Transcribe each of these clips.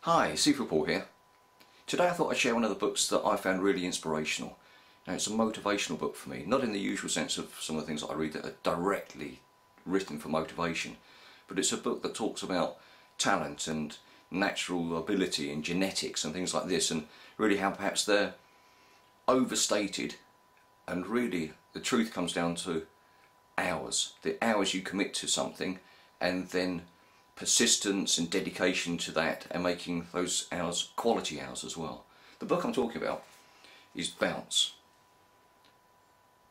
Hi, Seafood Paul here. Today I thought I'd share one of the books that I found really inspirational. Now it's a motivational book for me, not in the usual sense of some of the things that I read that are directly written for motivation, but it's a book that talks about talent and natural ability and genetics and things like this, and really how perhaps they're overstated, and really the truth comes down to hours. The hours you commit to something, and then persistence and dedication to that, and making those hours quality hours as well. The book I'm talking about is Bounce.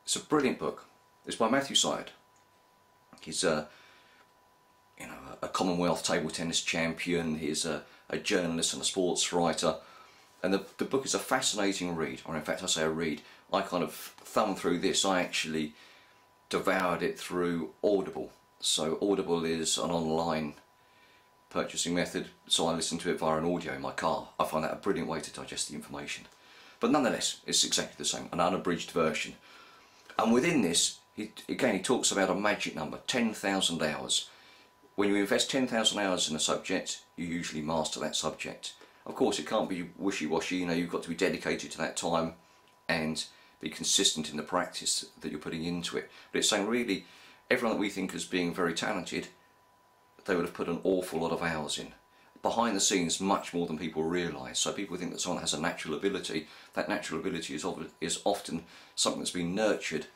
It's a brilliant book. It's by Matthew Syed. He's a Commonwealth table tennis champion. He's a journalist and a sports writer, and the book is a fascinating read. Or in fact, I say a read. I kind of thumbed through this. I actually devoured it through Audible. So Audible is an online purchasing method, so I listen to it via an audio in my car. I find that a brilliant way to digest the information. But nonetheless, it's exactly the same, an unabridged version. And within this, he talks about a magic number, 10,000 hours. When you invest 10,000 hours in a subject, you usually master that subject. Of course, it can't be wishy-washy, you've got to be dedicated to that time and be consistent in the practice that you're putting into it. But it's saying really, everyone that we think as being very talented, they would have put an awful lot of hours in. Behind the scenes, much more than people realise. So people think that someone has a natural ability. That natural ability is often something that's been nurtured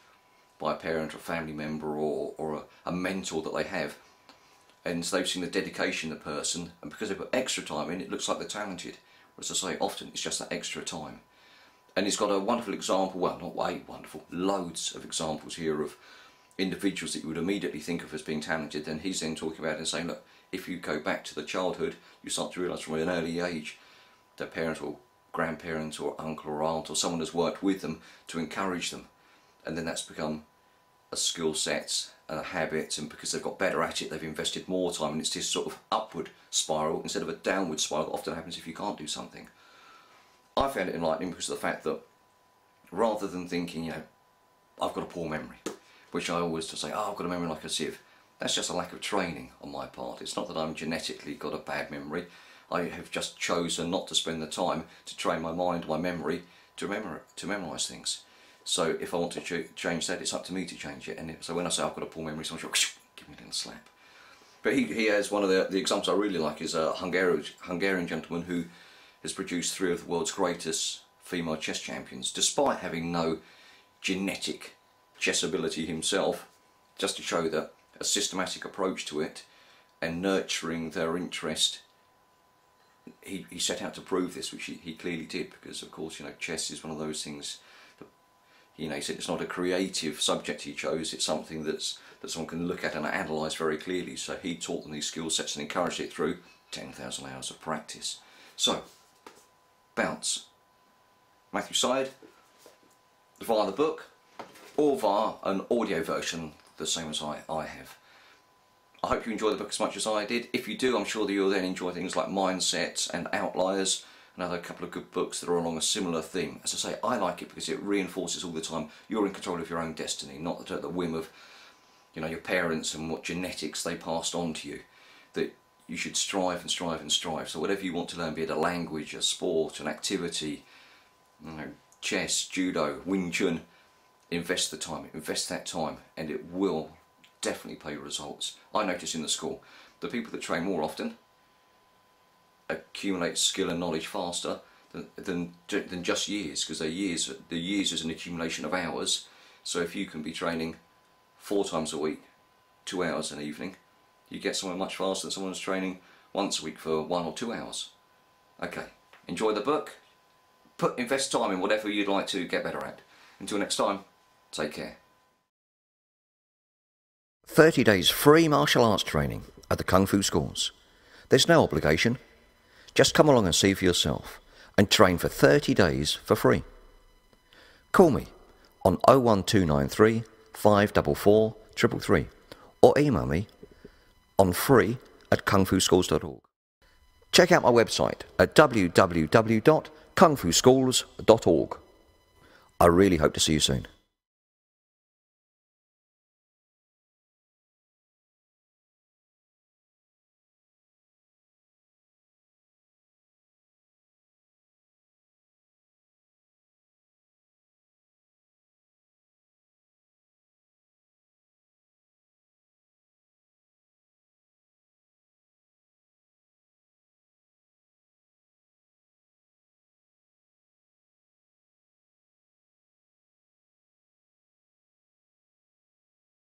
by a parent or a family member or a mentor that they have. And they've seen the dedication of the person, and because they put extra time in, it looks like they're talented. Whereas I say, often it's just that extra time. And he's got a wonderful example, well, not way wonderful, loads of examples here of individuals that you would immediately think of as being talented. And he's then talking about it and saying, look, if you go back to the childhood, you start to realise from an early age their parent or grandparent or uncle or aunt or someone has worked with them to encourage them, and then that's become a skill set and a habit, and because they've got better at it, they've invested more time, and it's this sort of upward spiral instead of a downward spiral that often happens if you can't do something. I found it enlightening because of the fact that rather than thinking, I've got a poor memory, which I always just say, oh, I've got a memory like a sieve. That's just a lack of training on my part. It's not that I'm genetically got a bad memory. I have just chosen not to spend the time to train my mind, my memory, to memorise things. So if I want to change that, it's up to me to change it. And so when I say I've got a poor memory, someone's like, give me a little slap. But he has one of the examples I really like is a Hungarian gentleman who has produced 3 of the world's greatest female chess champions, despite having no genetic chess ability himself, just to show that a systematic approach to it and nurturing their interest, he set out to prove this, which he clearly did, because of course chess is one of those things that, he said it's not a creative subject he chose, it's something that someone can look at and analyse very clearly. So he taught them these skill sets and encouraged it through 10,000 hours of practice. So Bounce, Matthew Syed, via the book or via an audio version the same as I have. I hope you enjoy the book as much as I did. If you do, I'm sure that you'll then enjoy things like Mindsets and Outliers, another couple of good books that are along a similar theme. As I say, I like it because it reinforces all the time you're in control of your own destiny, not at the whim of your parents and what genetics they passed on to you. That you should strive and strive and strive. So whatever you want to learn, be it a language, a sport, an activity, chess, judo, Wing Chun, invest the time, invest that time, and it will definitely pay results. I notice in the school, the people that train more often accumulate skill and knowledge faster than just years, because the years is an accumulation of hours. So if you can be training 4 times a week, 2 hours an evening, you get somewhere much faster than someone who's training once a week for 1 or 2 hours. Okay, enjoy the book, invest time in whatever you'd like to get better at. Until next time, take care. 30 days free martial arts training at the Kung Fu schools. There's no obligation. Just come along and see for yourself and train for 30 days for free. Call me on 01293 544 333 or email me on free@kungfuschools.org. Check out my website at www.kungfuschools.org. I really hope to see you soon.